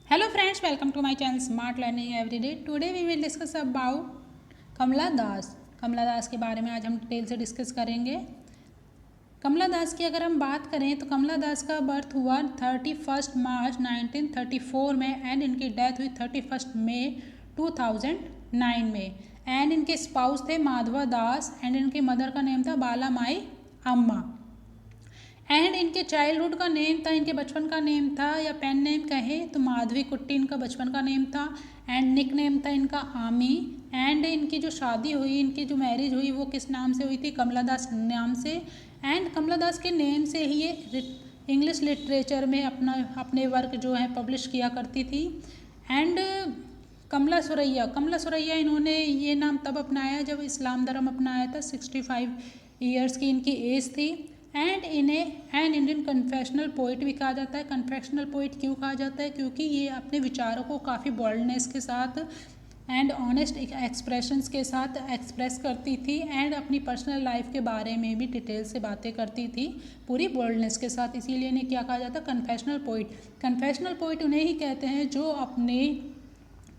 Hello friends, welcome to my channel Smart Learning Everyday. Today we will discuss about कमला दास। कमला दास के बारे में आज हम डिटेल से डिस्कस करेंगे। कमला दास की अगर हम बात करें तो कमला दास का बर्थ हुआ 31 मार्च 1934 में एंड इनकी डेथ हुई 31 मई 2009 में। एंड इनके स्पाउस थे माधवा दास एंड इनकी मदर का नेम था बाला माई अम्मा। एंड इनके चाइल्डहुड का नेम था, इनके बचपन का नेम था या पेन नेम कहें तो माधवी कुट्टी इनका बचपन का नेम था एंड निक नेम था इनका आमी। एंड इनकी जो शादी हुई, इनकी जो मैरिज हुई वो किस नाम से हुई थी? कमला दास नाम से। एंड कमला दास के नेम से ही ये इंग्लिश लिटरेचर में अपने वर्क जो है पब्लिश किया करती थी। एंड कमला सुरैया इन्होंने ये नाम तब अपनाया जब इस्लाम धर्म अपनाया था। 65 ईयर्स की इनकी एज थी। एंड इन्हें एन इंडियन कन्फेशनल पोइट भी कहा जाता है। कन्फेशनल पोइट क्यों कहा जाता है? क्योंकि ये अपने विचारों को काफ़ी बोल्डनेस के साथ एंड ऑनेस्ट एक्सप्रेशंस के साथ एक्सप्रेस करती थी एंड अपनी पर्सनल लाइफ के बारे में भी डिटेल से बातें करती थी पूरी बोल्डनेस के साथ। इसीलिए इन्हें क्या कहा जाता है? Confessional poet. कन्फेशनल पोइट उन्हें ही कहते हैं जो अपने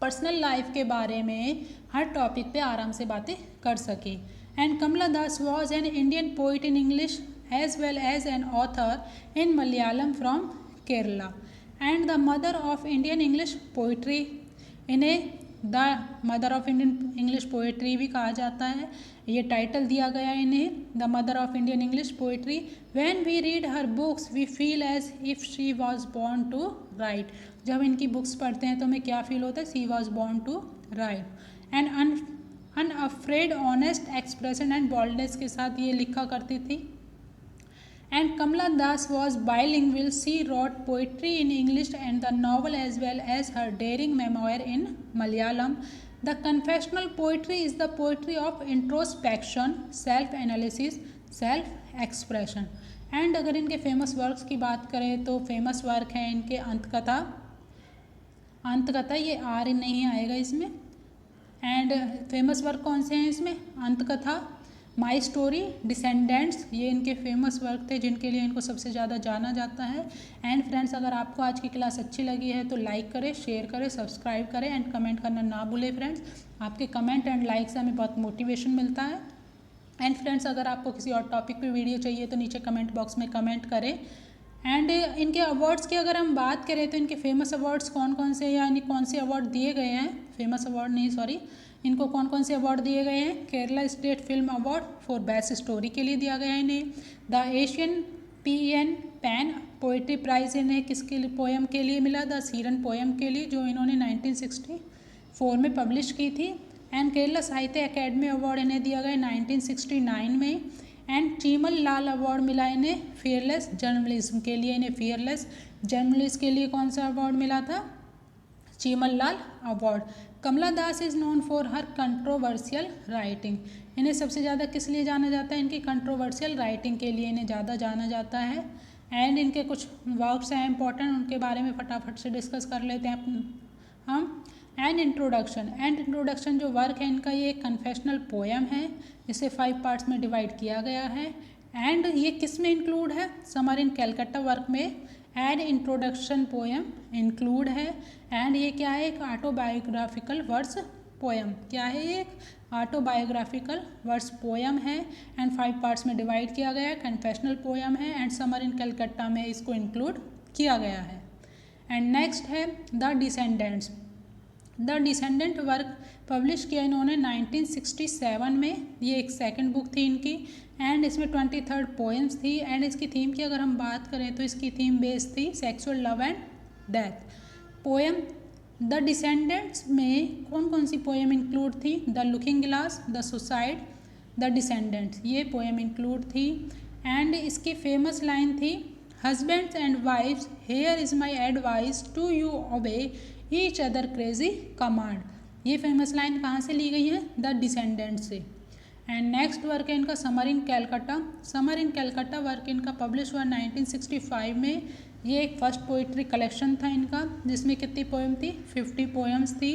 पर्सनल लाइफ के बारे में हर टॉपिक पे आराम से बातें कर सके। And Kamala Das was an Indian poet in English as well as an author in Malayalam from Kerala and the mother of Indian English poetry। इन्हें the mother of Indian English poetry भी कहा जाता है। ये टाइटल दिया गया है इन्हें, the mother of Indian English poetry. When we read her books we feel as if she was born to write. जब इनकी बुक्स पढ़ते हैं तो हमें क्या फील होता है? She was born to write. And unafraid honest expression and boldness के साथ ये लिखा करती थी। And Kamala Das was bilingual. She wrote poetry in English and the novel as well as her daring memoir in Malayalam. The confessional poetry is the poetry of introspection, self-analysis, self-expression. And अगर इनके famous works की बात करें तो famous work है इनके अंतकथा। ये are नहीं आएगा इसमें। एंड फेमस वर्क कौन से हैं इसमें? अंतकथा, माई स्टोरी, डिसेंडेंट्स, ये इनके फेमस वर्क थे जिनके लिए इनको सबसे ज़्यादा जाना जाता है। एंड फ्रेंड्स, अगर आपको आज की क्लास अच्छी लगी है तो लाइक करें, शेयर करें, सब्सक्राइब करें एंड कमेंट करना ना भूलें। फ्रेंड्स, आपके कमेंट एंड लाइक से हमें बहुत मोटिवेशन मिलता है। एंड फ्रेंड्स, अगर आपको किसी और टॉपिक पे वीडियो चाहिए तो नीचे कमेंट बॉक्स में कमेंट करें। एंड इनके अवार्ड्स की अगर हम बात करें तो इनके फेमस अवार्ड्स कौन कौन से या इन्हें कौन से अवार्ड दिए गए हैं? फेमस अवार्ड नहीं, सॉरी, इनको कौन कौन से अवार्ड दिए गए हैं? Kerala state film award for best story के लिए दिया गया है इन्हें। The Asian PN PEN poetry prize इन्हें किसके लिए पोएम के लिए मिला? द सीरन पोएम के लिए, जो इन्होंने 1964 में पब्लिश की थी। एंड केरला साहित्य अकेडमी अवार्ड इन्हें दिया गया 1969 में। एंड चीमल लाल अवार्ड मिला इन्हें फियरलेस जर्नलिज्म के लिए। इन्हें फियरलेस जर्नलिस्ट के लिए कौन सा अवार्ड मिला था? चीमल लाल award. Kamala Das is known for her controversial writing. इन्हें सबसे ज़्यादा किस लिए जाना जाता है? इनकी कंट्रोवर्शियल राइटिंग के लिए इन्हें ज़्यादा जाना जाता है। एंड इनके कुछ वर्क्स हैं इंपॉर्टेंट, उनके बारे में फटाफट से डिस्कस कर लेते हैं हम। एंड इंट्रोडक्शन जो वर्क है इनका, ये एक कन्फेशनल पोएम है। इसे 5 पार्ट्स में डिवाइड किया गया है। एंड ये किस में इंक्लूड है? समर इन कैलकाटा वर्क में एंड इंट्रोडक्शन पोएम इंक्लूड है। एंड ये क्या है? एक ऑटोबायोग्राफिकल वर्स पोएम। क्या है? ये एक ऑटोबायोग्राफिकल वर्स पोएम है एंड 5 पार्ट्स में डिवाइड किया गया है। कन्फेशनल पोएम है एंड समर इन कैलकाटा में इसको इंक्लूड किया गया है। एंड नेक्स्ट है the descendants. The descendant work publish किया इन्होंने 1967 में। ये एक सेकंड बुक थी इनकी एंड इसमें 23 पोएम्स थी। एंड इसकी थीम की अगर हम बात करें तो इसकी थीम बेस्ड थी sexual love and death. Poem the descendants में कौन कौन सी पोएम इंक्लूड थी? The looking glass, the suicide, the descendants, ये पोएम इंक्लूड थी। एंड इसकी फेमस लाइन थी husbands and wives, here is my advice to you obey each other crazy command. ये फेमस लाइन कहाँ से ली गई है? द डिसेंडेंट से। एंड नेक्स्ट वर्क है इनका summer in Calcutta. Summer in Calcutta work इनका पब्लिश हुआ 1965 में। ये एक फर्स्ट पोइट्री कलेक्शन था इनका, जिसमें कितनी पोएम थी? 50 पोएम्स थी।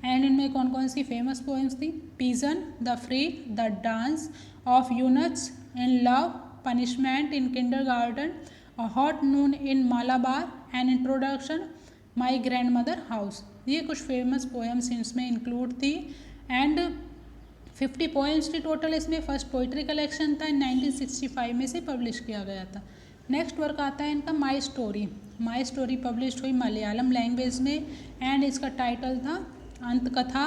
एंड इनमें कौन कौन सी फेमस पोएम्स थी? Pigeon, the freak, the dance of eunuchs in love, punishment in kindergarten, a hot noon in Malabar, an introduction my grandmother house. ये कुछ फेमस पोएम्स इसमें इंक्लूड थी एंड 50 पोएम्स थी टोटल इसमें। फर्स्ट पोइट्री कलेक्शन था, 1965 में से publish किया गया था। नेक्स्ट वर्क आता है इनका my story. My story publish हुई मलयालम लैंग्वेज में एंड इसका टाइटल था अंत कथा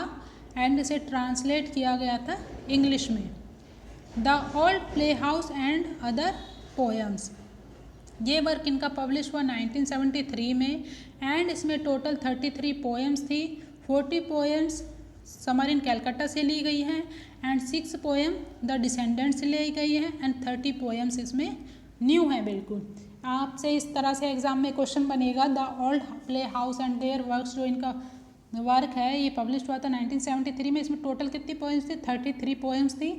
एंड इसे ट्रांसलेट किया गया था इंग्लिश में। The old playhouse and other poems, ये वर्क इनका पब्लिश हुआ 1973 में एंड इसमें टोटल 33 पोएम्स थी। 40 पोएम्स समर इन कैलकाटा से ली गई हैं एंड 6 पोएम द डिसेंडेंट्स से ली गई हैं एंड 30 पोएम्स इसमें न्यू हैं। बिल्कुल आपसे इस तरह से एग्जाम में क्वेश्चन बनेगा। The old playhouse and there works, जो इनका वर्क है ये पब्लिश हुआ था 1973 में। इसमें टोटल कितनी पोएम्स थी? 33 पोएम्स थी।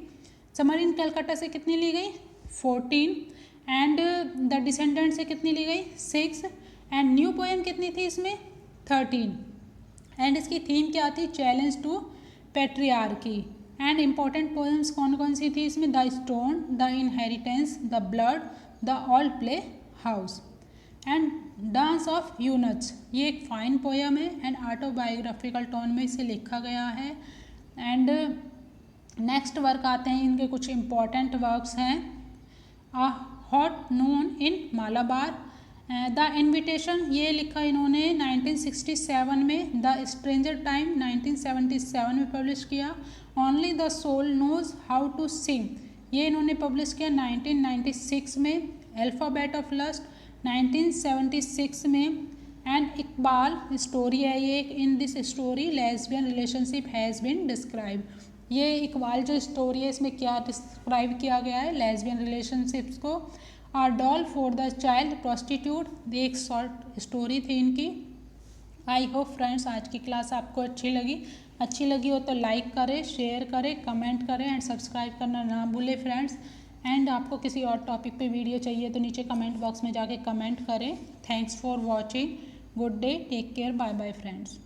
समर इन कैलकाटा से कितनी ली गई? 14 एंड द डिसेंडेंट से कितनी ली गई? 6 एंड न्यू पोएम कितनी थी इसमें? 13 एंड इसकी थीम क्या थी? Challenge to patriarchy. And important poems कौन कौन सी थी इसमें? The stone, the inheritance, the blood, the old playhouse and dance of eunuchs. ये एक फाइन पोएम है एंड ऑटोबायोग्राफिकल टोन में इसे लिखा गया है। एंड नेक्स्ट वर्क आते हैं इनके कुछ इम्पॉर्टेंट वर्क्स हैं। अ hot noon in Malabar, the invitation ये लिखा इन्होंने 1967 में। द स्ट्रेंजर टाइम 1977 में पब्लिश किया। Only the soul knows how to sing ये इन्होंने पब्लिश किया 1996 में। अल्फ़ाबेट ऑफ लस्ट 1976 में। एंड इकबाल स्टोरी है ये। In this story lesbian relationship has been describe. ये इकबाल जो स्टोरी है इसमें क्या डिस्क्राइब किया गया है? लेस्बियन रिलेशनशिप्स को। A doll for the child prostitute, ये एक शॉर्ट स्टोरी थी इनकी। आई होप फ्रेंड्स आज की क्लास आपको अच्छी लगी हो तो लाइक करें, शेयर करें, कमेंट करें एंड सब्सक्राइब करना ना भूलें फ्रेंड्स। एंड आपको किसी और टॉपिक पे वीडियो चाहिए तो नीचे कमेंट बॉक्स में जाके कमेंट करें। Thanks for watching. Good day, take care, bye bye friends.